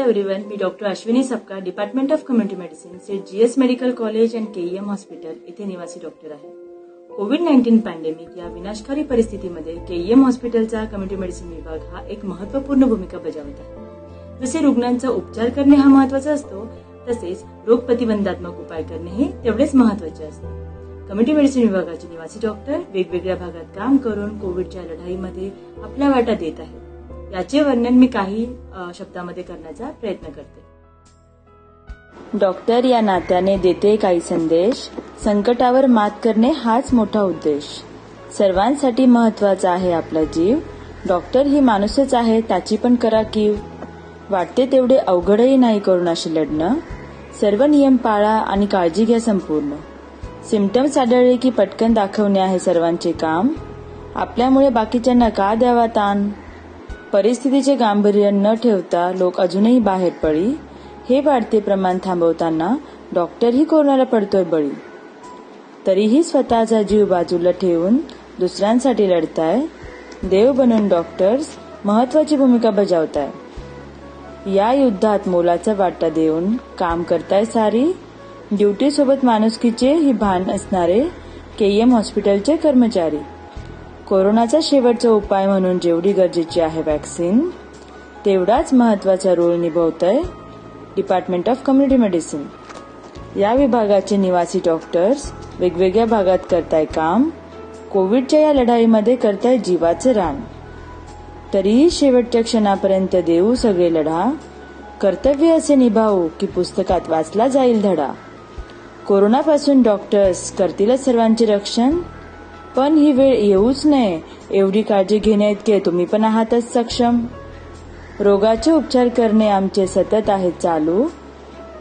Everyone, me doctor Ashwini Sapkal, department of community medicine, Shri GS medical college and KEM hospital येथे निवासी doctor आहे. कोविड-19 pandemic या विनाशकारी परिस्थितीमध्ये केईएम हॉस्पिटलचा कम्युनिटी मेडिसिन विभाग हा एक महत्त्वपूर्ण भूमिका बजावत आहे. जसे रुग्णांचा उपचार करणे हा महत्त्वाचा असतो, तसेच रोग प्रतिबंधात्मक उपाय करणेही तेवढेच महत्त्वाचे असते. कम्युनिटी मेडिसिन विभागाचे निवासी डॉक्टर वेगवेगळ्या भागात काम करून कोविडच्या लढाईमध्ये आपला वाटा देत आहेत. याचे वर्णन मी काही शब्दामध्ये करण्याचा प्रयत्न करते. डॉक्टर या नात्याने देते काही संदेश. संकटावर मात करणे हाच मोठा उद्देश. सर्वांसाठी महत्वाचा आहे आपला जीव. डॉक्टर ही माणूसच आहे, त्याची पण करा कीव. वाटते तेवढे अवघडही नाही कोरोनाशी लढणं. सर्व नियम पाळा आणि काळजी घ्या संपूर्ण. सिम्पटम्स आढळले की पटकन दाखवणे आहे सर्वांचे काम. आपल्यामुळे बाकीच्यांना का द्यावा ताण. परिस्थितीचे गांभीर्य न ठेवता लोक अजूनही बाहेर पडी. हे वाढते प्रमाण थांबवताना डॉक्टरही कोरोनाला पडतोय बळी. तरीही स्वतःचा जीव बाजूला ठेवून दुसऱ्यांसाठी लढताय. देव बनून डॉक्टर्स महत्वाची भूमिका बजावताय. या युद्धात मोलाचा वाटा देऊन काम करताय सारी. ड्युटी सोबत माणुसकीचे ही भान असणारे केईएम हॉस्पिटलचे कर्मचारी. कोरोनाचा शेवटचा उपाय म्हणून जेवढी गरजेची आहे वॅक्सिन, तेवढाच महत्वाचा रोल निभावतंय डिपार्टमेंट ऑफ कम्युनिटी मेडिसिन. या विभागाचे निवासी डॉक्टर्स वेगवेगळ्या भागात करताय काम. कोविडच्या या लढाईमध्ये करताय जीवाचं रान. तरीही शेवटच्या क्षणापर्यंत देऊ सगळे लढा. कर्तव्य असे निभावू की पुस्तकात वाचला जाईल धडा. कोरोनापासून डॉक्टर्स करतीलच सर्वांचे रक्षण. पण ही वेळ येऊच नये एवढी काळजी घेण्याइतके तुम्ही पण आहातच सक्षम. रोगाचे उपचार करणे आमचे सतत आहे चालू.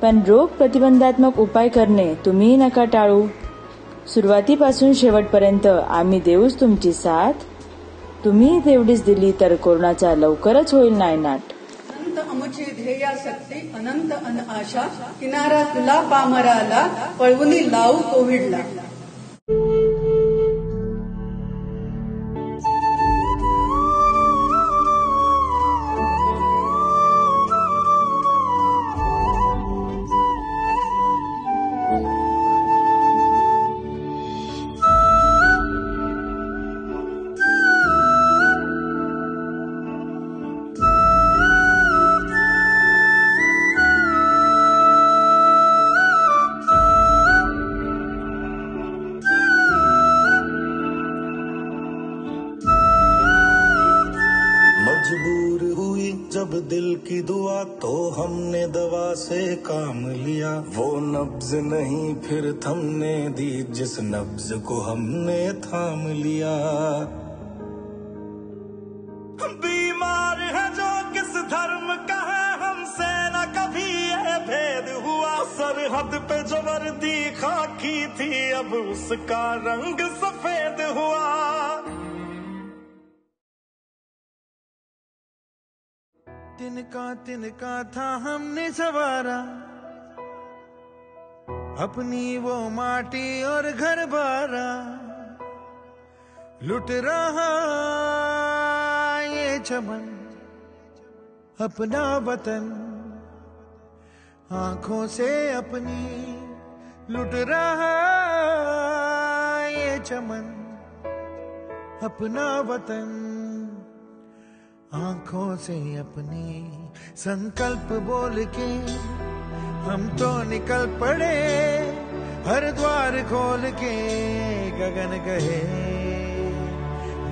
पण रोग प्रतिबंधात्मक उपाय करणे तुम्ही नका टाळू. सुरुवातीपासून शेवटपर्यंत आम्ही देऊच तुमची साथ. तुम्ही तेवढीच दिली तर कोरोनाचा लवकरच होईल नायनाट. अनंत अमुची ध्येयाशक्ती अनंत अन आशा. किनारा तुला पामराला पळवुनी लावू कोविडला. मजबूर हुई जब दिल की दुआ तो हमने दवा से काम लिया. वो नब्ज नहीं फिर थमने दी जिस नब्ज को हमने थाम लिया. बीमार है जो किस धर्म का है हमसे न कभी ये भेद हुआ. सरहद पे जो वर्दी खाकी थी अब उसका रंग सफेद हुआ. तिनका था हमने सवारा अपनी वो माटी और घर बारा. लुट रहा ये चमन अपना वतन आंखों से अपनी. लुट रहा ये चमन अपना वतन आंखों से अपनी. संकल्प बोल के हम तो निकल पड़े. हर द्वार खोल के गगन गए.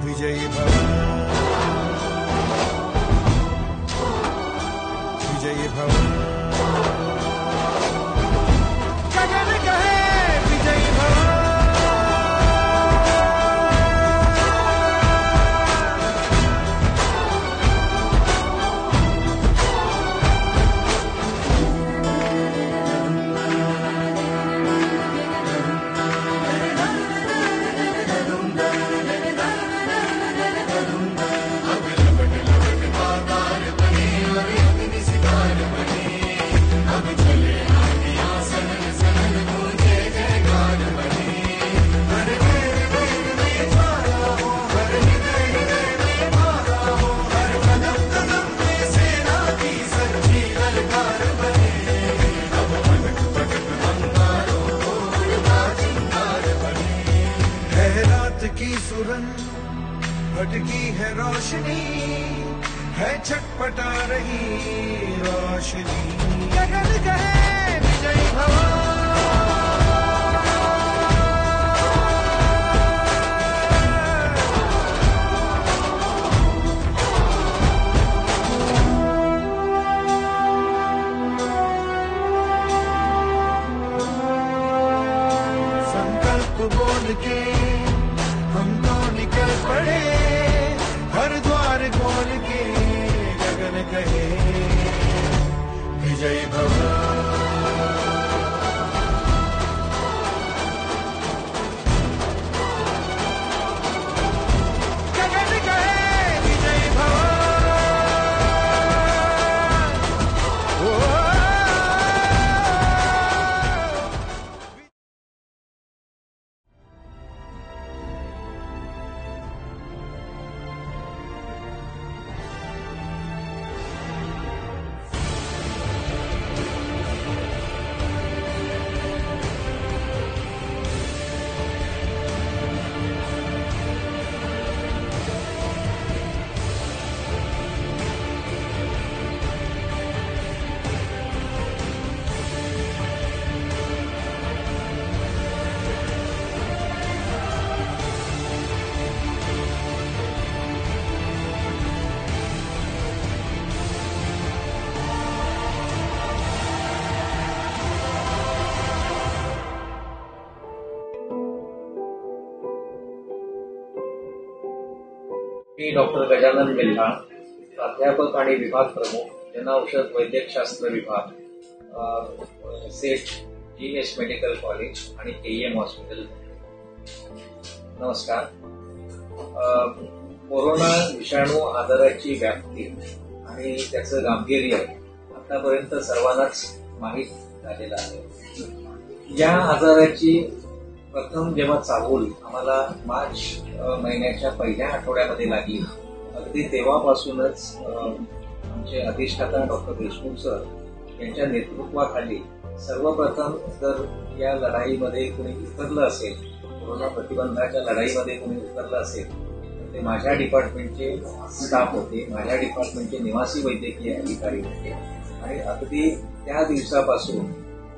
विजयी भव विजयी भव गगन गए. विजयी भव भटकी है रोशनी, है छटपटा रही रोशनी। गगन कहे विजयी भव, संकल्प बोल के हम तो निकल पड़े, हर द्वार खोल के गगन कहे विजयी भव। गगन कहे विजयी भव। मी डॉक्टर गजानन मिल्हाळ, प्राध्यापक आणि विभाग प्रमुख, जनऔषध वैद्यकशास्त्र विभाग, सेठ GS मेडिकल कॉलेज आणि KEM हॉस्पिटल. नमस्कार. कोरोना विषाणू आजाराची व्याप्ती आणि त्याचं गांभीर्य आतापर्यंत सर्वांनाच माहीत झालेलं आहे. या आजाराची प्रथम जेव्हा चाहूल आम्हाला मार्च महिन्याच्या पहिल्या आठवड्यामध्ये लागली, अगदी तेव्हापासूनच आमचे अधिष्ठाता डॉक्टर देशमुख सर यांच्या नेतृत्वाखाली सर्वप्रथम जर या लढाईमध्ये कुणी उतरलं असेल, कोरोना प्रतिबंधाच्या लढाईमध्ये कुणी उतरलं असेल, तर ते माझ्या डिपार्टमेंटचे स्टाफ होते, माझ्या डिपार्टमेंटचे निवासी वैद्यकीय अधिकारी होते. आणि अगदी त्या दिवसापासून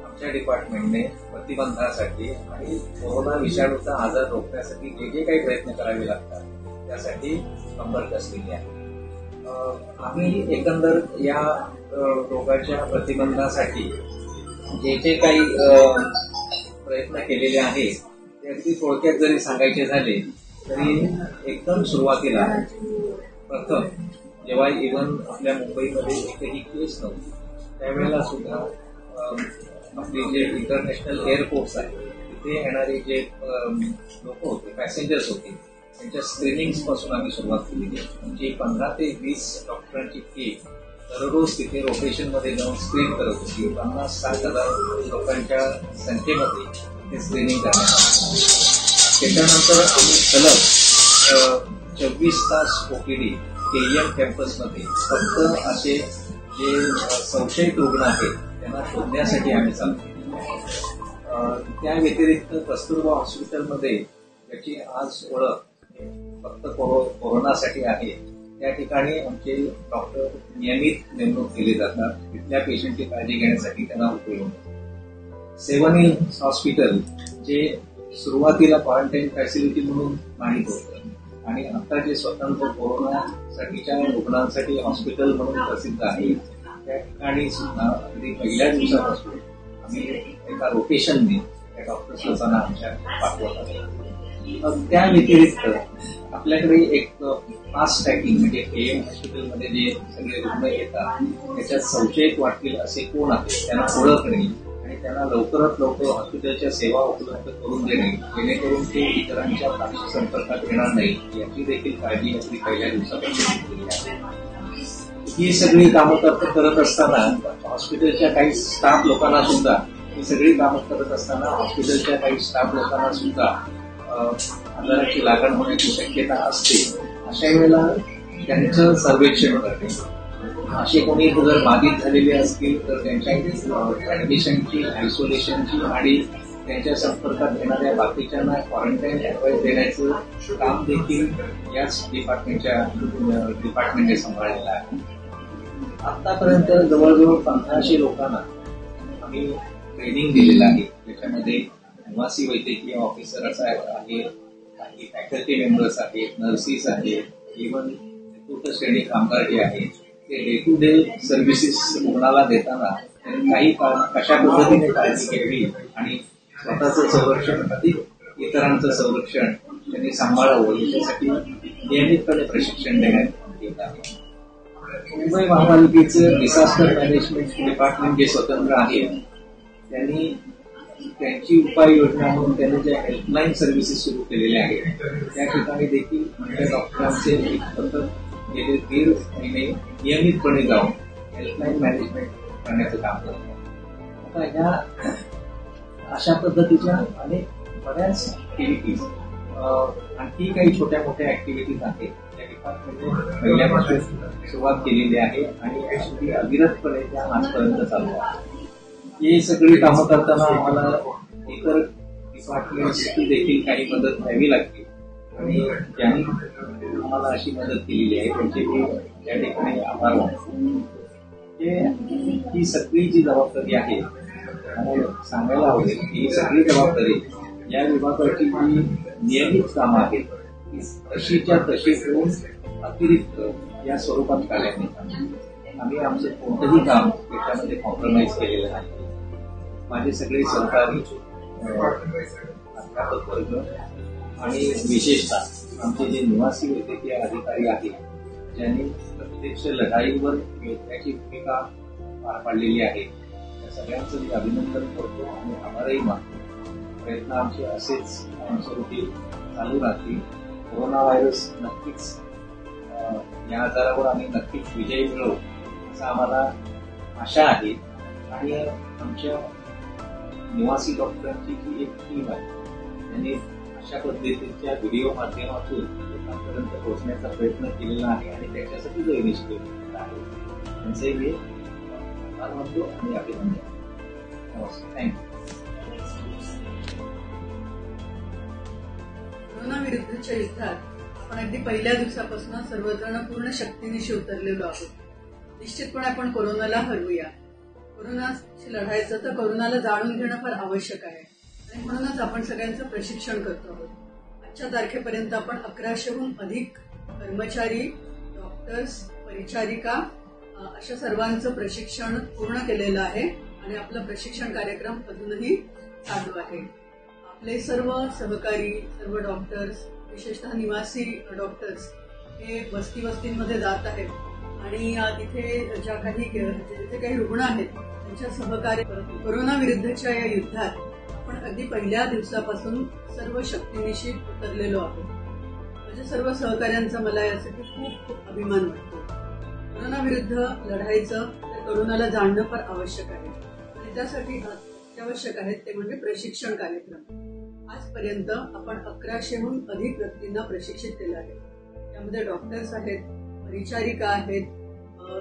आमच्या डिपार्टमेंटने प्रतिबंधासाठी आणि कोरोना विषाणूचा आजार रोखण्यासाठी जे जे काही प्रयत्न करावे लागतात त्यासाठी कंबर कसलेली आहे. आम्ही एकंदर या रोगाच्या प्रतिबंधासाठी जे जे काही प्रयत्न केलेले आहेत ते अगदी थोडक्यात जरी सांगायचे झाले तरी एकदम सुरुवातीला प्रथम जेव्हा इव्हन आपल्या मुंबईमध्ये एकही केस नव्हती त्यावेळेला सुद्धा आपले जे इंटरनॅशनल एअरपोर्ट्स आहेत तिथे येणारे जे लोक होते, पॅसेंजर्स होते, त्यांच्या स्क्रीनिंग पासून आम्ही सुरुवात केली. म्हणजे 15 ते 20 डॉक्टरांची टीम दररोज तिथे रोटेशनमध्ये जाऊन स्क्रीन करत होती. 50-60 हजार लोकांच्या संख्येमध्ये तिथे स्क्रीनिंग करण्यात आली. त्याच्यानंतर आम्ही सलग 24 तास OPD KEM कॅम्पसमध्ये फक्त असे जे संशयित रुग्ण आहेत त्यांना शोधण्यासाठी आम्ही चालतो. त्या व्यतिरिक्त कस्तुरबा हॉस्पिटलमध्ये त्याची आज ओळख फक्त कोरोनासाठी आहे. त्या ठिकाणी आमचे डॉक्टर नियमित नेमणूक केले जातात. तिथल्या पेशंटची काळजी घेण्यासाठी त्यांना उपयोग. 7 हिल्स हॉस्पिटल जे सुरुवातीला क्वारंटाईन फॅसिलिटी म्हणून माहीत होतं आणि आता जे स्वतंत्र कोरोनासाठीच्या रुग्णांसाठी हॉस्पिटल म्हणून प्रसिद्ध आहे त्या ठिकाणी सुद्धा अगदी पहिल्या दिवसापासून आम्ही एका रोटेशनने त्या डॉक्टर्स लोकांना आमच्या पाठवत आहोत. त्या व्यतिरिक्त आपल्याकडे एक फास्ट ट्रॅकिंग म्हणजे KEM हॉस्पिटलमध्ये जे सगळे रुग्ण येतात त्याच्यात संशयित वाटतील असे कोण आहेत त्यांना ओळखणे आणि त्यांना लवकरात लवकर हॉस्पिटलच्या सेवा उपलब्ध करून देणे जेणेकरून ते इतरांच्या संपर्कात येणार नाही याची देखील काळजी आपली पहिल्या दिवसापासून केली आहे. ही सगळी कामं करत असताना हॉस्पिटलच्या काही स्टाफ लोकांना सुद्धा ही सगळी कामं करत असताना हॉस्पिटलच्या काही स्टाफ लोकांना सुद्धा आजाराची लागण होण्याची शक्यता असते. अशा वेळेला त्यांचं सर्वेक्षण करणे, असे कोणी जर बाधित झालेले असतील तर त्यांच्या ऍडमिशनची, आयसोलेशनची आणि त्यांच्या संपर्कात येणाऱ्या बाकीच्यांना क्वारंटाईन ऍडवाइस देण्याचं काम देखील याच डिपार्टमेंटने सांभाळलेलं आहे. आतापर्यंत जवळजवळ 1500 लोकांना आम्ही ट्रेनिंग दिलेलं आहे. त्याच्यामध्ये निवासी वैद्यकीय ऑफिसर्स आहेत, काही फॅकल्टी मेंबर्स आहेत, नर्सेस आहेत, इव्हन चतुर्थ श्रेणी कामगार जे आहेत ते डे टू डे सर्व्हिसेस रुग्णाला देताना काही कशा पद्धतीने काळजी घ्यावी आणि स्वतःचं संरक्षण अधिक इतरांचं संरक्षण त्यांनी सांभाळावं याच्यासाठी नियमितपणे प्रशिक्षण देण्यात येत आहे. मुंबई महापालिकेचं डिझास्टर मॅनेजमेंट डिपार्टमेंट जे स्वतंत्र आहे त्यांनी त्यांची उपाययोजना म्हणून त्यांनी ज्या हेल्पलाईन सर्व्हिसेस सुरू केलेल्या आहेत त्या ठिकाणी देखील आमच्या डॉक्टरांचे एक पथक गेले 1.5 महिने नियमितपणे जाऊन हेल्पलाईन मॅनेजमेंट करण्याचं काम करतात. आता ह्या अशा पद्धतीच्या अनेक बऱ्याच ऍक्टिव्हिटीज आणखी काही छोट्या मोठ्या ऍक्टिव्हिटीज आहेत त्या डिपार्टमेंटने पहिल्यापासून सुरुवात केलेली आहे आणि ऍक्च्युली अविरतपणे त्या आजपर्यंत चालू आहे. ही सगळी कामं करताना आम्हाला इतर डिपार्टमेंट्सची देखील काही मदत घ्यावी लागते आणि ज्यांनी आम्हाला अशी मदत केलेली आहे त्यांचे मी त्या ठिकाणी आभार मानतो. ही सगळी जी जबाबदारी आहे आणि सांगायला हवी ही सगळी जबाबदारी या विभागाची जी नियमित कामं आहेत तशीच्या तशी ठेवून अतिरिक्त या स्वरूपात कार्यान्वित आम्ही आमचं कोणतंही काम त्याच्यामध्ये कॉम्प्रोमाइज केलेलं नाही. माझे सगळे सहकारी अध्यापक वर्ग आणि विशेषतः आमचे जे निवासी वैद्यकीय अधिकारी आहेत ज्यांनी प्रत्यक्ष लढाईवर योजण्याची भूमिका पार पाडलेली आहे त्या सगळ्यांचं मी अभिनंदन करतो आणि आभारही मानतो. प्रयत्न आमचे असेच कायमस्वरूपी चालू राहतील. कोरोना व्हायरस नक्कीच या आजारावर आम्ही नक्कीच विजय मिळवू असं आम्हाला आशा आहे. आणि आमच्या निवासी डॉक्टरांची जी एक टीम आहे त्यांनी अशा पद्धतीच्या व्हिडिओ माध्यमातून लोकांपर्यंत पोहोचण्याचा प्रयत्न केलेला आहे आणि त्याच्यासाठी जो इनिशिएटिव्ह घेतलेला आहे त्यांचे मी आभार मानतो आणि अभिनंदन. नमस्कार. थँक्यू. कोरोना विरुद्धच्या युद्धात आपण अगदी पहिल्या दिवसापासून सर्वजण पूर्ण शक्तीनिशी उतरलेलो आहोत. निश्चितपणे आपण कोरोनाला हरवूया. कोरोनाशी लढायचं तर कोरोनाला जाणून घेणं फार आवश्यक आहे आणि म्हणूनच आपण सगळ्यांचं प्रशिक्षण करतो आहोत. आजच्या तारखेपर्यंत आपण 1100हून अधिक कर्मचारी, डॉक्टर्स, परिचारिका अशा सर्वांचं प्रशिक्षण पूर्ण केलेलं आहे आणि आपला प्रशिक्षण कार्यक्रम अजूनही चालू आहे. आपले सर्व सहकारी, सर्व डॉक्टर्स, विशेषतः निवासी डॉक्टर्स हे वस्तीमध्ये जात आहेत आणि तिथे जिथे काही रुग्ण आहेत त्यांच्या सहकार्य करतो. कोरोना विरुद्धच्या या युद्धात आपण अगदी पहिल्या दिवसापासून सर्व शक्तीनिशी उतरलेलो आहोत. म्हणजे सर्व सहकार्यांचा मला यासाठी खूप खूप अभिमान वाटतो. कोरोना विरुद्ध लढायचं तर कोरोनाला जाणणं फार आवश्यक आहे आणि त्यासाठी अत्यावश्यक आहेत ते म्हणजे प्रशिक्षण कार्यक्रम. आजपर्यंत आपण 1100हून अधिक व्यक्तींना प्रशिक्षित केलं आहे. त्यामध्ये डॉक्टर्स आहेत, परिचारिका आहेत,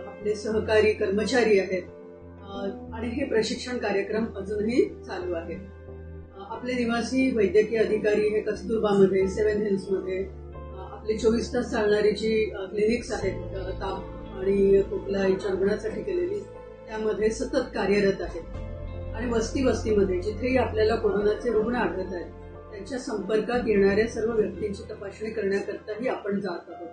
आपले सहकारी कर्मचारी आहेत आणि हे प्रशिक्षण कार्यक्रम अजूनही चालू आहेत. आपले निवासी वैद्यकीय अधिकारी हे कस्तुरबामध्ये, 7 हिल्समध्ये आपले 24 तास चालणारी जी क्लिनिक्स आहेत ताप आणि खोकला याच्या रुग्णासाठी केलेली त्यामध्ये सतत कार्यरत आहेत. आणि वस्तीमध्ये जिथेही आपल्याला कोरोनाचे रुग्ण आढळत आहेत त्यांच्या संपर्कात येणाऱ्या सर्व व्यक्तींची तपासणी करण्याकरताही आपण जात आहोत.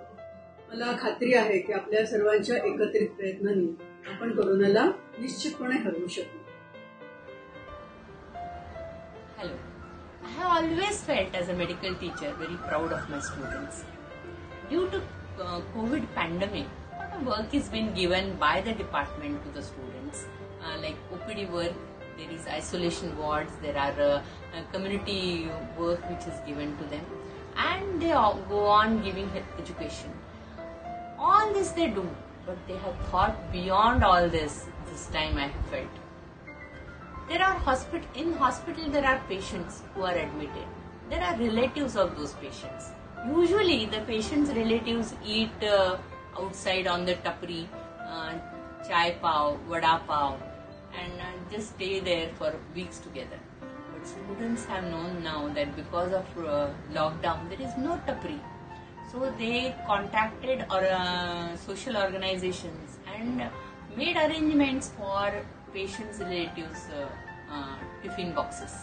मला खात्री आहे की आपल्या सर्वांच्या एकत्रित प्रयत्नांनी आपण कोरोनाला निश्चितपणे हरवू शकू. Hello. I have always felt as a medical teacher very proud of my students. Due to COVID pandemic, a lot of work is being given by the department to the students, like OPD work. There is isolation wards, there are community work which is given to them, and they go on giving education. All this they do, but they have thought beyond all this time I have felt. There are in hospital there are patients who are admitted. There are relatives of those patients. Usually the patients' relatives eat outside on the tapri, chai pav, vada pav, and just stay there for weeks together. But students have known now that because of lockdown there is no tapri. So they contacted social organizations and made arrangements for patients' relatives' tiffin boxes.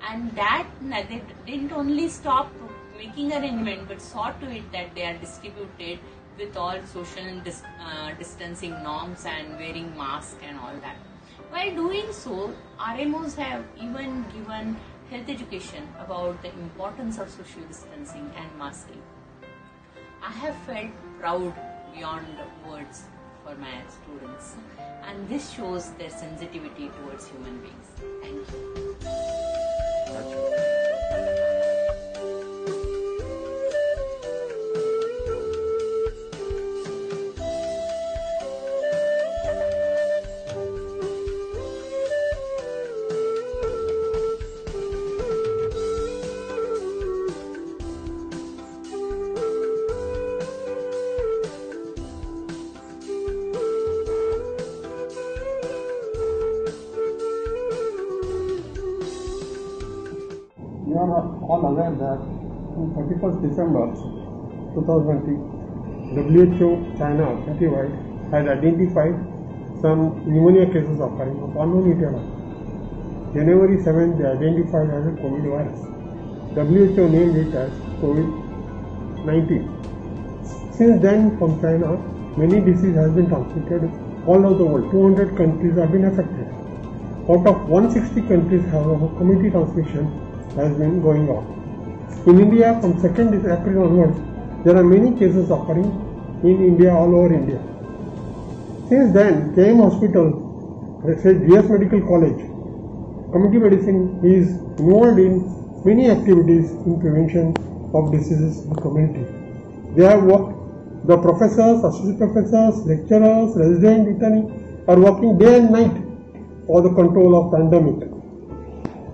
And that they didn't only stop making arrangement but saw to it that they are distributed with all social distancing norms and wearing masks and all that. While doing so, RMOs have even given health education about the importance of social distancing and masking. I have felt proud beyond words for my students, and this shows their sensitivity towards human beings. Thank you. You are all aware that on 31st December 2020, WHO China citywide has identified some pneumonia cases occurring upon meteorite. January 7th, they identified as a COVID virus. WHO named it as COVID-19. Since then, from China, many diseases have been transmitted all over the world. 200 countries have been affected. Out of 160 countries, however, community transmission has been going on. In India, from 2nd April onwards, there are many cases occurring in India, all over India. Since then, KM Hospital, GS Medical College, community medicine is involved in many activities in prevention of diseases in the community. They have worked, the professors, associate professors, lecturers, resident interning are working day and night for the control of pandemic.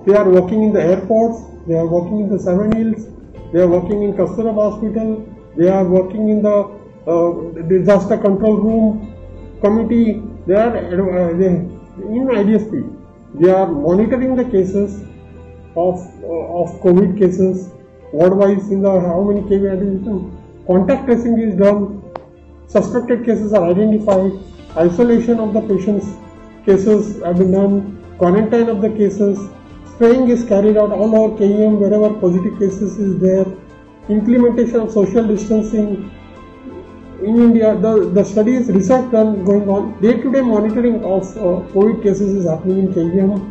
They are working in the airports, they are working in the 7 Hills, they are working in Kasturba Hospital, they are working in the disaster control room committee, they are in IDSP. They are monitoring the cases of COVID cases, ward-wise in the how many cases, contact tracing is done, suspected cases are identified, isolation of the patients cases have been done, quarantine of the cases, spraying is carried out all over KEM wherever positive cases is there, implementation of social distancing. In India, the studies, research going on, day-to-day monitoring of COVID cases is happening in KEM.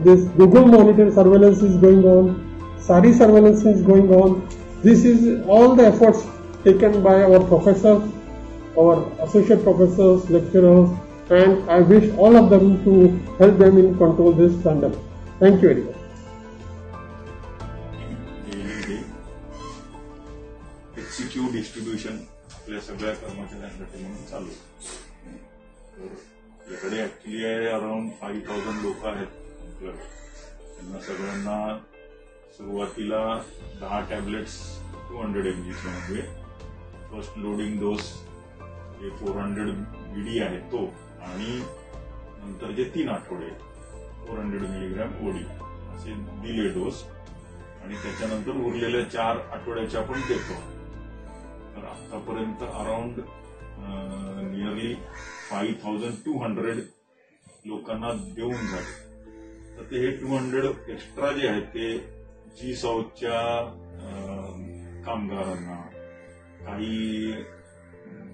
This Google monitor surveillance is going on, SARI surveillance is going on. This is all the efforts taken by our professors, our associate professors, lecturers, and I wish all of them to help them in control this pandemic. Thank you very much. HCQ distribution आपल्या सगळ्या कर्मचाऱ्यांसाठी म्हणून चालू आहे. तर याकडे actually आहे around 5,000 लोक आहेत आपल्याकडे. त्यांना सगळ्यांना सुरुवातीला 10 टॅबलेट्स 200 mg मध्ये फर्स्ट लोडिंग डोस जे 400 BD आहे तो, आणि नंतर जे 3 आठवडे 400 मिलीग्रॅम ओडी असे दिले डोस, आणि त्याच्यानंतर उरलेल्या 4 आठवड्याच्या आपण देतो. तर आतापर्यंत अराउंड नियरली 5,200 लोकांना देऊन झाले. तर ते हे 200 एक्स्ट्रा जे आहेत ते G-Southच्या कामगारांना, काही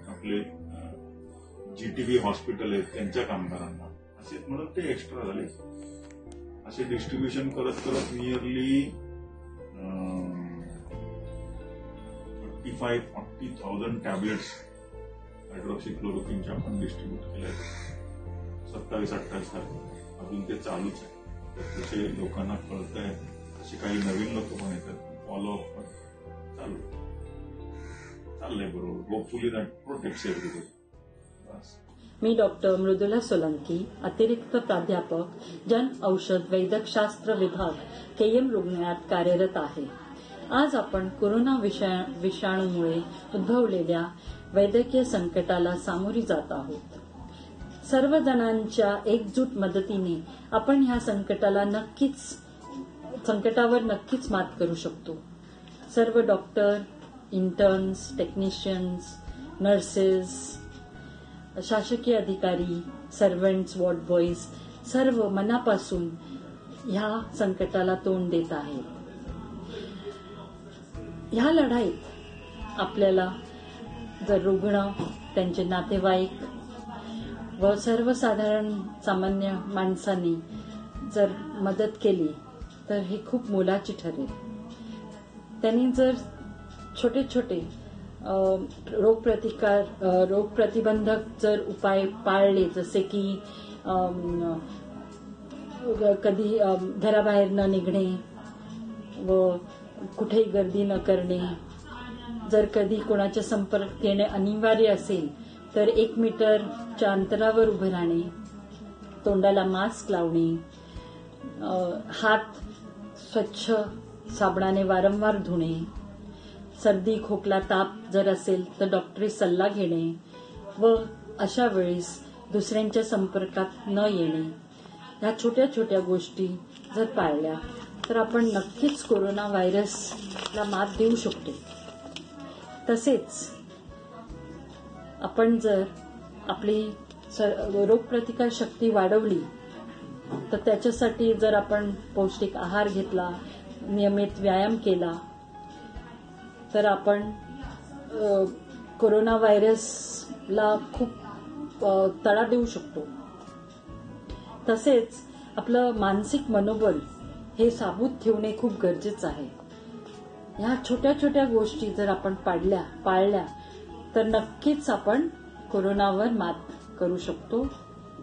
आपले GTB हॉस्पिटल आहेत त्यांच्या कामगारांना असे म्हणून ते एक्स्ट्रा झाले. असे डिस्ट्रीब्युशन करत करत नियरली 35,000-40,000 टॅबलेट्स हायड्रॉक्सिक्लोरोक्विनच्या आपण डिस्ट्रीब्यूट केल्या आहेत. 27-28 तारखेला अजून ते चालूच आहे. तसे लोकांना कळत आहे, असे काही नवीन लोक पण येतात, फॉलो अप पण चाललंय बरोबर. Hopefully that protects everybody. Me doctor Mridula Solanki, अतिरिक्त प्राध्यापक जन औषध वैद्यकशास्त्र विभाग KM रुग्णालयात कार्यरत आहे. आज आपण कोरोना विषाणूमुळे उद्भवलेल्या वैद्यकीय संकटाला सामोरी जात आहोत. सर्व जणांच्या एकजूट मदतीने आपण ह्या संकटाला नक्कीच संकटावर नक्कीच मात करू शकतो. सर्व डॉक्टर, इंटर्न्स, टेक्निशियन्स, नर्सेस, शासकीय अधिकारी, सर्वंट्स, वॉर्ड बॉईज सर्व मनापासून ह्या संकटाला तोंड देत आहेत. ह्या लढाईत आपल्याला जर रुग्ण, त्यांचे नातेवाईक व सर्वसाधारण सामान्य माणसांनी जर मदत केली तर ही खूप मोलाची ठरेल. त्यांनी जर छोटे छोटे रोगप्रतिबंधक जर उपाय पाळले, जसे की कधी घराबाहेर न निघणे व कुठेही गर्दी न करणे, जर कधी कोणाच्या संपर्क येणे अनिवार्य असेल तर 1 मीटरच्या अंतरावर उभं राहणे, तोंडाला मास्क लावणे, हात स्वच्छ साबणाने वारंवार धुणे, सर्दी, खोकला, ताप जर असेल तर डॉक्टरी सल्ला घेणे व अशा वेळेस दुसऱ्यांच्या संपर्कात न येणे, ह्या छोट्या छोट्या गोष्टी जर पाळल्या तर आपण नक्कीच कोरोना व्हायरसला मात देऊ शकतो. तसेच आपण जर आपली रोगप्रतिकार शक्ती वाढवली तर त्याच्यासाठी जर आपण पौष्टिक आहार घेतला, नियमित व्यायाम केला तर आपण कोरोना व्हायरसला खूप तडा देऊ शकतो. तसेच आपलं मानसिक मनोबल हे साबूत ठेवणे खूप गरजेचं आहे. ह्या छोट्या छोट्या गोष्टी जर आपण पाळल्या तर नक्कीच आपण कोरोनावर मात करू शकतो.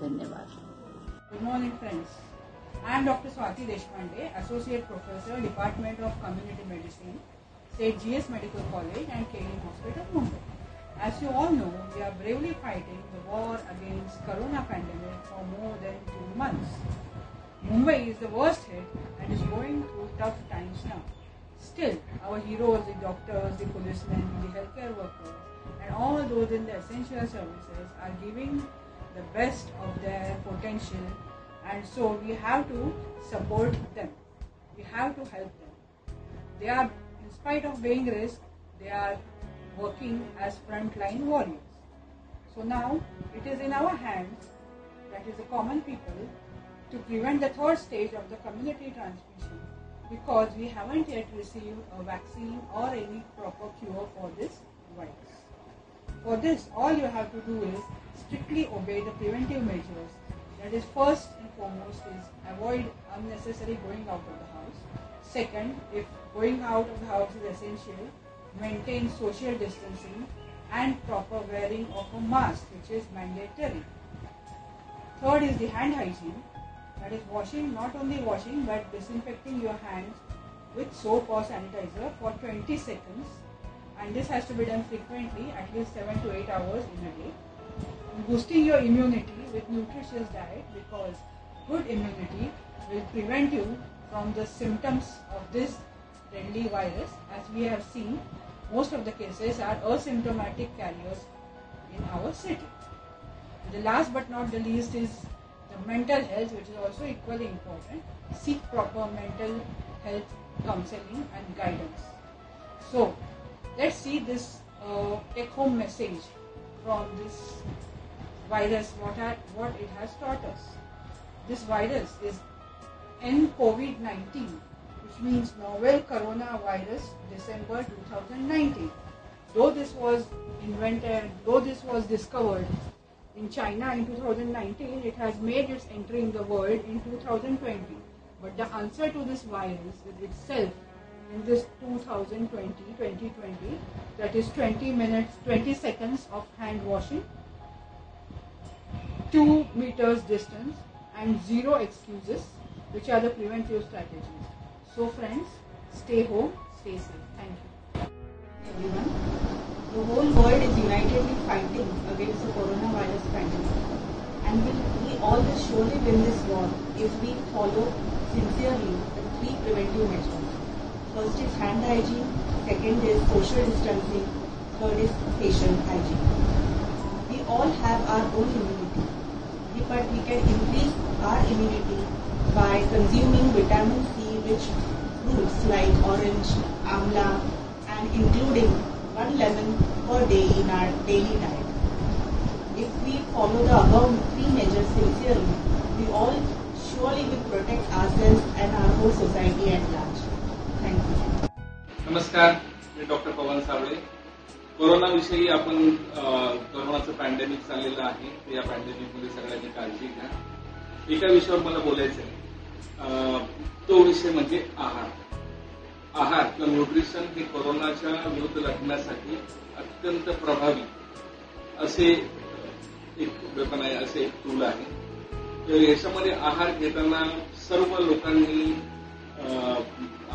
धन्यवाद. Good morning, friends. I am Dr. Swati Deshpande, Associate Professor, Department of Community Medicine, St. GS Medical College and KM Hospital, Mumbai. As you all know, we are bravely fighting the war against corona pandemic for more than 2 months. Mumbai is the worst hit and is going through tough times now. Still, our heroes, the doctors, the policemen, the healthcare workers, and all those in the essential services are giving the best of their potential, and so we have to support them. We have to help them. They are, in spite of being risk, they are working as frontline warriors. So now it is in our hands, that is the common people, to prevent the third stage of the community transmission, because we haven't yet received a vaccine or any proper cure for this virus. For this, all you have to do is strictly obey the preventive measures. That is, first and foremost is avoid unnecessary going out of the house. Second, if going out of the house is essential, maintain social distancing and proper wearing of a mask, which is mandatory. Third is the hand hygiene. That is washing, not only washing but disinfecting your hands with soap or sanitizer for 20 seconds. And this has to be done frequently, at least 7 to 8 hours in a day. Boosting your immunity with nutritious diet, because good immunity will prevent you from the symptoms of this deadly virus. As we have seen, most of the cases are asymptomatic carriers in our city. The last but not the least is the mental health, which is also equally important. Seek proper mental health counseling and guidance. So, let's see this take-home message from this virus, what it has taught us. This virus is nCoV-19, which means novel coronavirus, December 2019. Though this was discovered in China in 2019, it has made its entry in the world in 2020. But the answer to this virus is itself in this 2020, that is 20 seconds of hand washing, 2 meters distance and 0 excuses, which are the preventive strategies. So friends, stay home, stay safe. Thank you. Everyone, the whole world is unitedly fighting against the coronavirus pandemic, and we all will surely win this war if we follow sincerely the 3 preventive measures. First is hand hygiene, second is social distancing, third is facial hygiene. We all have our own immunity, but we can increase our immunity by consuming vitamin C which fruits like orange, amla, and including 1 lemon per day in our daily diet. If we follow the above 3 measures sincerely, we all surely will protect ourselves and our whole society at large. Thank you. नमस्कार, मी doctor पवन साबळे. कोरोनाविषयी आपण कोरोनाचं pandemic चाललेलं आहे. या पॅन्डेमिकमध्ये सगळ्यांनी काळजी घ्या. एका विषयावर मला बोलायचं आहे. तो विषय म्हणजे आहार. आहार किंवा न्यूट्रिशन हे कोरोनाच्या विरुद्ध लढण्यासाठी अत्यंत प्रभावी असे एक वेपन आहे, असे एक टूल आहे. तर याच्यामध्ये आहार घेताना सर्व लोकांनी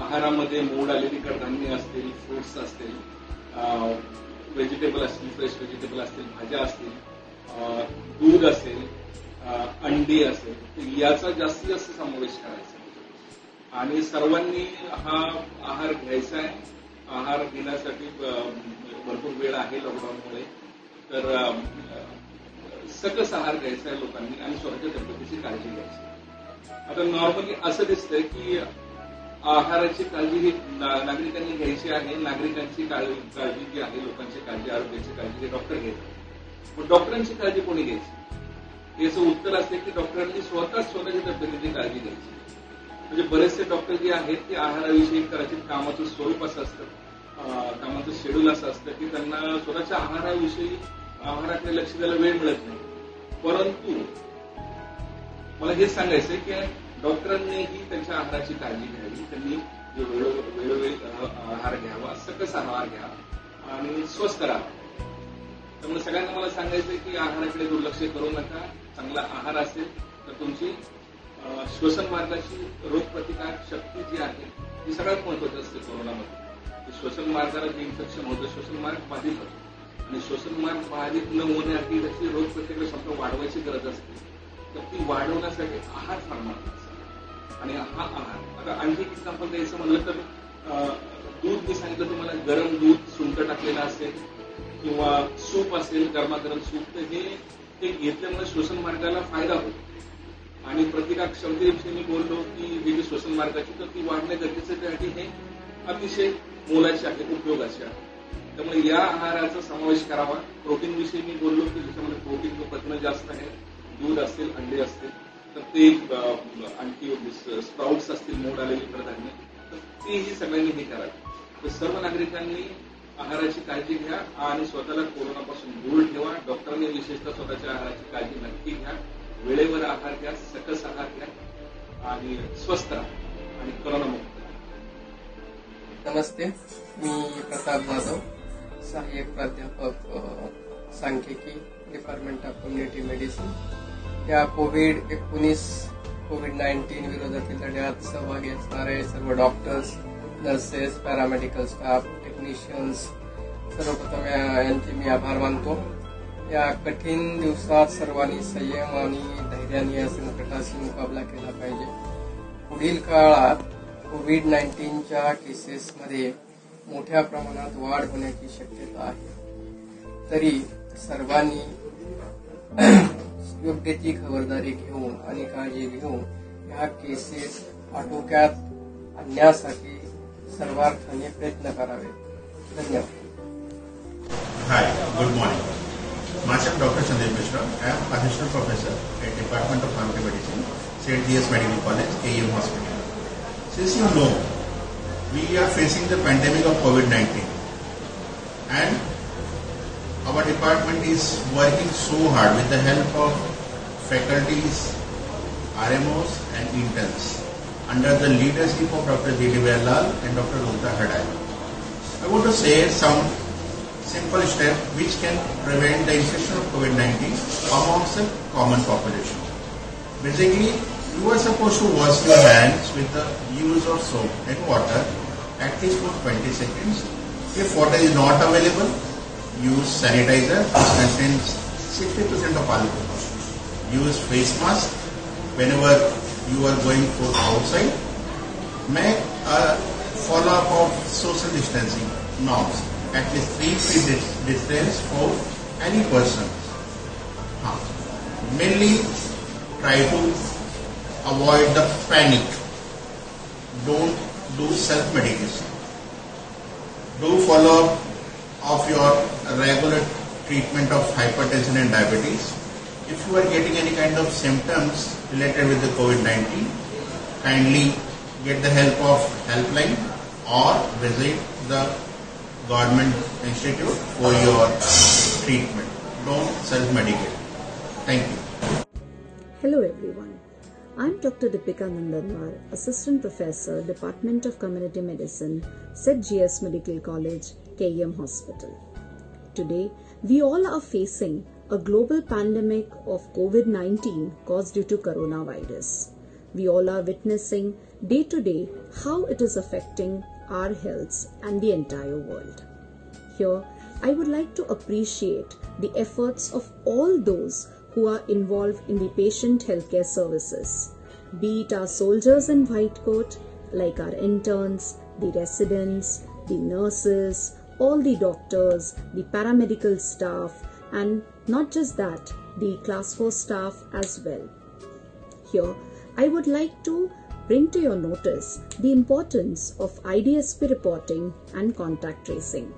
आहारामध्ये मोड आलेली कडधान्य असतील, फ्रुट्स असतील, व्हेजिटेबल असतील, फ्रेश व्हेजिटेबल असतील, भाज्या असतील, दूध असेल, अंडी असेल, याचा जास्तीत जास्त समावेश करायचा आणि सर्वांनी हा आहार घ्यायचा आहे. आहार घेण्यासाठी भरपूर वेळ आहे लॉकडाऊनमुळे, तर सकस आहार घ्यायचा आहे लोकांनी आणि स्वतःच्या तब्येतीची काळजी घ्यायची. आता नॉर्मली असं दिसतंय की आहाराची काळजी ही नागरिकांनी घ्यायची आहे. नागरिकांची काळजी जी आहे, लोकांची काळजी, आरोग्याची काळजी हे डॉक्टर घेतात. पण डॉक्टरांची काळजी कोणी घ्यायची? याचं उत्तर असते की डॉक्टरांनी स्वतःच्या तब्येतीची काळजी घ्यायची. म्हणजे बरेचसे डॉक्टर जे आहेत ते आहाराविषयी कदाचित कामाचं स्वरूप असं असतं, कामाचं शेड्यूल असं असतं की त्यांना स्वतःच्या आहाराकडे लक्ष द्यायला वेळ मिळत नाही. परंतु मला हेच सांगायचंय की डॉक्टरांनीही त्यांच्या आहाराची काळजी घ्यावी. त्यांनी वेळोवेळी आहार घ्यावा, सकस आहार घ्यावा आणि स्वस्थ राहावा. त्यामुळे सगळ्यांना मला सांगायचंय की आहाराकडे दुर्लक्ष करू नका. चांगला आहार असेल तर तुमची श्वसन मार्गाची रोगप्रतिकार शक्ती जी आहे ती सगळ्यात महत्वाची असते कोरोनामध्ये. श्वसन मार्गाला जे इन्फेक्शन होतं, श्वसन मार्ग बाधित होतो आणि श्वसन मार्ग बाधित न होण्यासाठी त्याची रोगप्रतिकार क्षमता वाढवायची गरज असते. तर ती वाढवण्यासाठी आहार फार महत्वाचा आणि हा आहार. आता आणखी एक एक्झाम्पल द्यायचं म्हणलं तर दूध मी सांगितलं तुम्हाला, गरम दूध सुंठ टाकलेलं असेल किंवा सूप असेल, गरमागरम सूप, तर हे घेतल्यामुळे श्वसन मार्गाला फायदा होतो आणि प्रतिकार क्षमतेविषयी मी बोललो की जी श्वसन मार्गाची तर ती वाढणे गरजेचं, त्यासाठी हे अतिशय मोलाचे आहे, उपयोगाचे आहे. त्यामुळे या आहाराचा समावेश करावा. प्रोटीन विषयी मी बोललो की ज्याच्यामध्ये प्रोटीनचं प्रथिन जास्त आहे. दूध असेल, अंडे असतील, तर ते आणखी स्प्राउट्स असतील, मोड आलेली कडधान्य, तर तेही सगळ्यांनी हे करावे. तर सर्व नागरिकांनी आहाराची काळजी घ्या आणि स्वतःला कोरोनापासून दूर ठेवा. डॉक्टरांनी विशेषतः स्वतःच्या आहाराची काळजी नक्की घ्या. वेळेवर आहार घ्या, सकस आहार घ्या आणि स्वस्थ राहा आणि कोरोनामुक्त राहा. नमस्ते, मी प्रताप जाधव, सहाय्यक प्राध्यापक सांख्यिकी, डिपार्टमेंट ऑफ कम्युनिटी मेडिसिन. या कोविड-19 विरोधातील लढ्यात सहभागी असणारे सर्व doctors, nurses, paramedical staff, technicians, सर्वप्रथम यांचे मी आभार मानतो. या कठीण दिवसात सर्वांनी संयम आणि धैर्याने या संकटाशी मुकाबला केला पाहिजे. पुढील काळात कोविड-19च्या केसेसमध्ये मोठ्या प्रमाणात वाढ होण्याची शक्यता आहे. तरी सर्वांनी योग्य ती खबरदारी घेऊन आणि काळजी घेऊन ह्या केसेस आटोक्यात आणण्यासाठी सर्वार्थाने प्रयत्न करावे. धन्यवाद. Hi, good morning. Myself Dr. Sandeep Mishra. I am Assistant Professor at Department of Family Medicine, St. G.S. Medical College, KEM Hospital. Since you know, we are facing the pandemic of COVID-19 and our department is working so hard with the help of faculties, RMOs and interns under the leadership of Dr. G.D. Lal and Dr. Rudra Hadai. I want to share some simple steps which can prevent the infection of COVID-19 amongst the common population. Basically, you are supposed to wash your hands with the use of soap and water at least for 20 seconds. If water is not available, use sanitizer which contains 60% of alcohol. Use face mask whenever you are going for outside. Make a follow-up of social distancing norms. At least 3 feet distance for any person. Mainly try to avoid the panic. don't do self-medication. Do follow up of your regular treatment of hypertension and diabetes. If you are getting any kind of symptoms related with the COVID-19, kindly get the help of helpline or visit the government institute for your treatment. Don't self-medicate. Thank you. Hello everyone. I'm Dr. Deepika Nandanwar, Assistant Professor, Department of Community Medicine, St. GS Medical College, KEM Hospital. Today, we all are facing a global pandemic of COVID-19 caused due to coronavirus. We all are witnessing day to day how it is affecting our health and the entire world. Here, I would like to appreciate the efforts of all those who are involved in the patient healthcare services, be it our soldiers in white coat, like our interns, the residents, the nurses, all the doctors, the paramedical staff, and not just that, the class 4 staff as well. Here, I would like to bring to your notice the importance of IDSP reporting and contact tracing.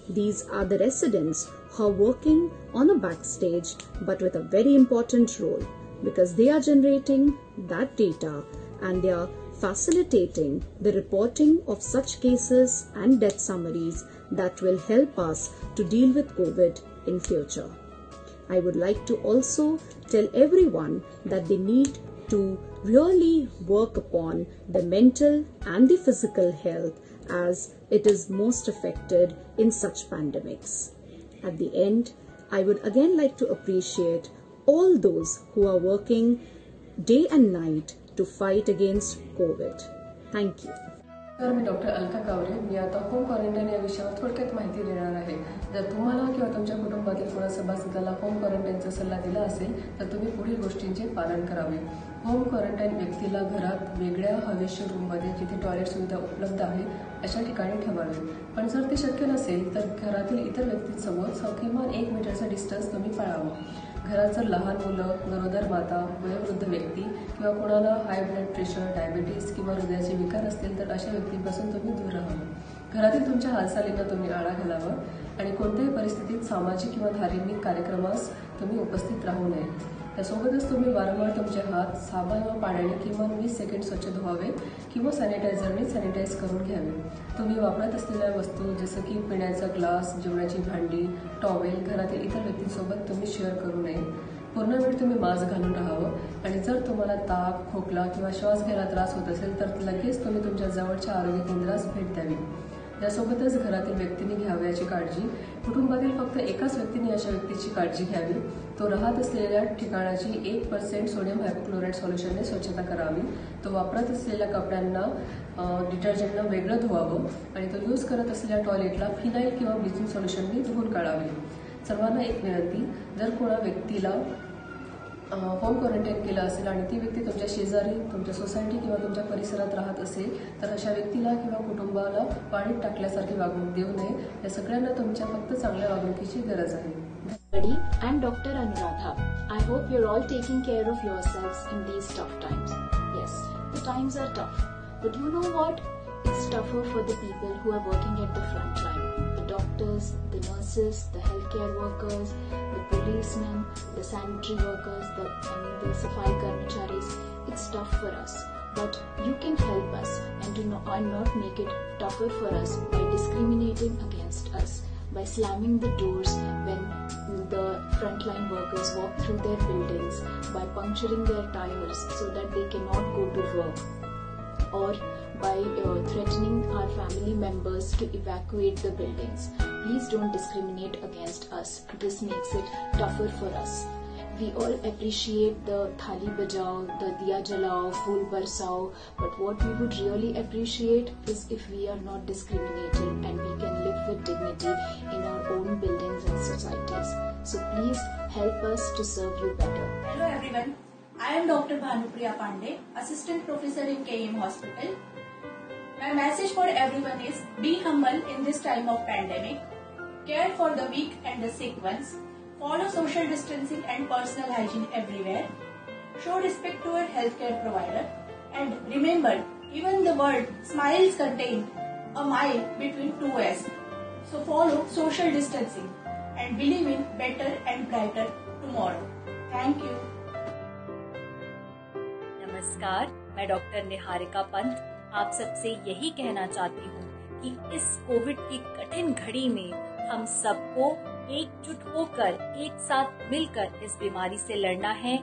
These are the residents who are working on a backstage but with a very important role because they are generating that data and they are facilitating the reporting of such cases and death summaries that will help us to deal with COVID in future. I would like to also tell everyone that they need to really work upon the mental and the physical health as it is most affected in such pandemics. At the end, I would again like to appreciate all those who are working day and night to fight against COVID. Thank you. तर मी doctor Alka कावरे मी आता home quarantine या विषयावर थोडक्यात माहिती देणार आहे. जर तुम्हाला किंवा तुमच्या कुटुंबातील कोणा सभासदाला होम क्वारंटाईनचा सल्ला दिला असेल तर तुम्ही पुढील गोष्टींचे पालन करावे. होम क्वारंटाईन व्यक्तीला घरात वेगळ्या हवेशीर रूममध्ये जिथे टॉयलेट सुविधा उपलब्ध आहे अशा ठिकाणी ठेवावे. पण जर ते शक्य नसेल तर घरातील इतर व्यक्तींसमोर किमान 1 मीटरचा डिस्टन्स तुम्ही पाळावा. घरात जर लहान मुलं, गरोदर माता, वयोवृद्ध व्यक्ती किंवा कोणाला हाय ब्लड प्रेशर, डायबिटीस किंवा हृदयाचे विकार असतील तर अशा व्यक्तींपासून तुम्ही दूर राहावं. घरातील तुमच्या हालचालींना तुम्ही आळा घालावा आणि कोणत्याही परिस्थितीत सामाजिक किंवा धार्मिक कार्यक्रमास तुम्ही उपस्थित राहू नये. त्यासोबतच तुम्ही वारंवार तुमचे हात साबण व पाण्याने किमान 20 सेकंड स्वच्छ धुवावे किंवा सॅनिटायझरने सॅनिटाईज करून घ्यावे. तुम्ही वापरत असलेल्या वस्तू जसं की पिण्याचा ग्लास, जेवणाची भांडी, टॉवेल घरातील इतर व्यक्तींसोबत तुम्ही शेअर करू नये. पूर्ण वेळ तुम्ही मास्क घालून राहावं आणि जर तुम्हाला ताप, खोकला किंवा श्वास घ्यायला त्रास होत असेल तर लगेच तुम्ही तुमच्या जवळच्या आरोग्य केंद्रास भेट द्यावी. यासोबतच घरातील व्यक्तींनी घ्यावी याची काळजी. कुटुंबातील फक्त एकाच व्यक्तीने अशा व्यक्तीची काळजी घ्यावी. तो राहत असलेल्या ठिकाणाची 1% सोडियम हायपोक्लोराइड सोल्युशनने स्वच्छता करावी. तो वापरत असलेल्या कपड्यांना डिटर्जंटनं वेगळं धुवावं आणि तो यूज करत असलेल्या टॉयलेटला फिनाईल किंवा ब्लिचिंग सोल्युशनने धुवून काढावे. सर्वांना एक विनंती, जर कोणा व्यक्तीला होम क्वारंटाईन केलं असेल आणि ती व्यक्ती तुमच्या शेजारी, तुमच्या सोसायटी किंवा तुमच्या परिसरात राहत असेल तर अशा व्यक्तीला किंवा कुटुंबाला पाणीत टाकल्यासारखी वागणूक देऊ नये. या सगळ्यांना तुमच्या फक्त चांगल्या वागणुकीची गरज आहे. I'm Dr. Anuradha. I hope you're all taking care of yourselves in these tough times. Yes, the times are tough. But you know what? It's tougher for the people who are working at the front line. The doctors, the nurses, the healthcare workers, the policemen, the sanitary workers, the Safai Karmacharis. It's tough for us. But you can help us and not make it tougher for us by discriminating against us, by slamming the doors when the frontline workers walk through their buildings, by puncturing their tires so that they cannot go to work, or by threatening our family members to evacuate the buildings. Please don't discriminate against us. This makes it tougher for us. We all appreciate the thali bajao, the diya jalao, phool barsao, but what we would really appreciate is if we are not discriminated and we can live with dignity in our own buildings and societies. So please help us to serve you better. Hello everyone. I am Dr. Bhanupriya Pandey, Assistant Professor in KEM Hospital. My message for everyone is be humble in this time of pandemic. Care for the weak and the sick ones. Follow social distancing and personal hygiene everywhere. Show respect to your healthcare provider. And remember, Even the word smiles contain a mile between two S. So follow social distancing and believe in better and brighter tomorrow. Thank you. नमस्कार, मैं doctor Niharika Pant आप सबसे यही कहना चाहती हूँ कि इस Covid की कठिन घड़ी में हम सबको एकजुट होकर एक साथ मिलकर इस बीमारी से लड़ना है।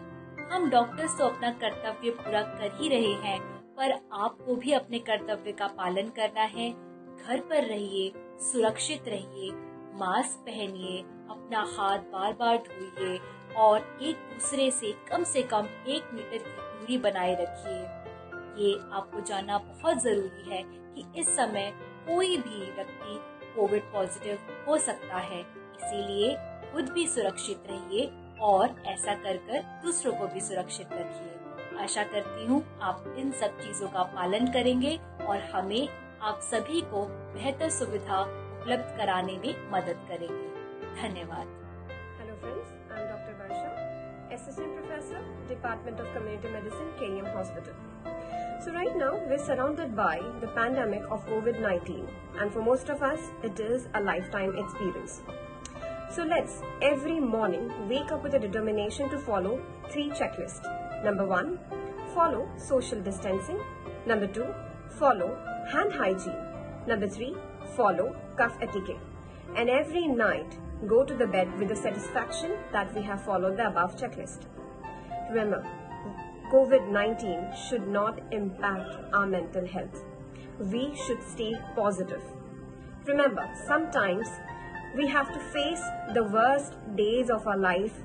हम डॉक्टर्स तो अपना कर्तव्य पूरा कर ही रहे हैं, पर आपको भी अपने कर्तव्य का पालन करना है। घर पर रहिए, सुरक्षित रहिए, मास्क पहनिए, अपना हाथ बार बार धोइए और एक दूसरे से कम 1 मीटर की दूरी बनाए रखिए। ये आपको जानना बहुत जरूरी है कि इस समय कोई भी व्यक्ति कोविड पॉजिटिव हो सकता है, इसीलिए खुद भी सुरक्षित रहिए और ऐसा कर दूसरों को भी सुरक्षित रखिए। आशा करती हूँ आप इन सब चीजों का पालन करेंगे और हमें आप सभी को बेहतर सुविधा उपलब्ध कराने में मदद करेंगे। धन्यवाद। Hello friends, I am Dr. Varsha, Assistant Professor, Department of Community Medicine, KEM Hospital. So right now we're surrounded by the pandemic of COVID-19, and for most of us it is a lifetime experience. So let's every morning wake up with a determination to follow 3 checklists. Number 1, follow social distancing. Number 2, follow hand hygiene. Number 3, follow cough etiquette. And every night go to the bed with the satisfaction that we have followed the above checklist. Remember, COVID-19 should not impact our mental health. We should stay positive. Remember, sometimes we have to face the worst days of our life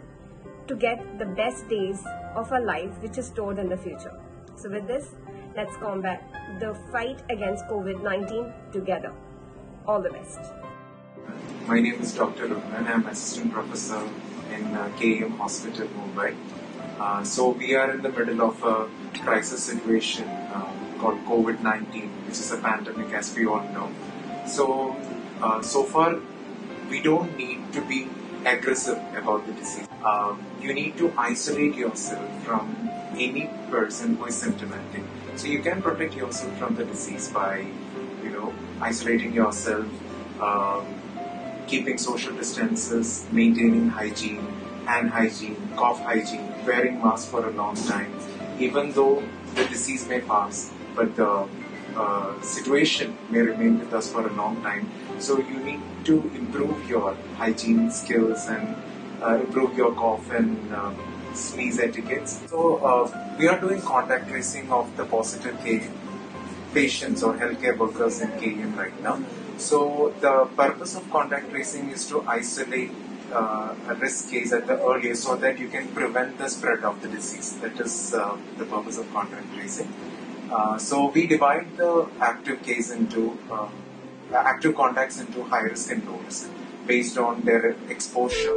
to get the best days of our life which is stored in the future. So with this, let's combat the fight against COVID-19 together. All the best. My name is Dr. Rugnan. I am Assistant Professor in KEM Hospital, Mumbai. So we are in the middle of a crisis situation called COVID-19, which is a pandemic, as we all know. So, so far, we don't need to be aggressive about the disease. You need to isolate yourself from any person who is symptomatic. So you can protect yourself from the disease by, isolating yourself, keeping social distances, maintaining hygiene, hand hygiene, cough hygiene, wearing masks for a long time. Even though the disease may pass, but the situation may remain with us for a long time. So you need to improve your hygiene skills and improve your cough and sneeze etiquettes. So we are doing contact tracing of the positive patients or healthcare workers in KEM right now. So the purpose of contact tracing is to isolate a risk case at the earliest so that you can prevent the spread of the disease. That is the purpose of contact tracing. So we divide the active case into active contacts into high risk and low risk based on their exposure.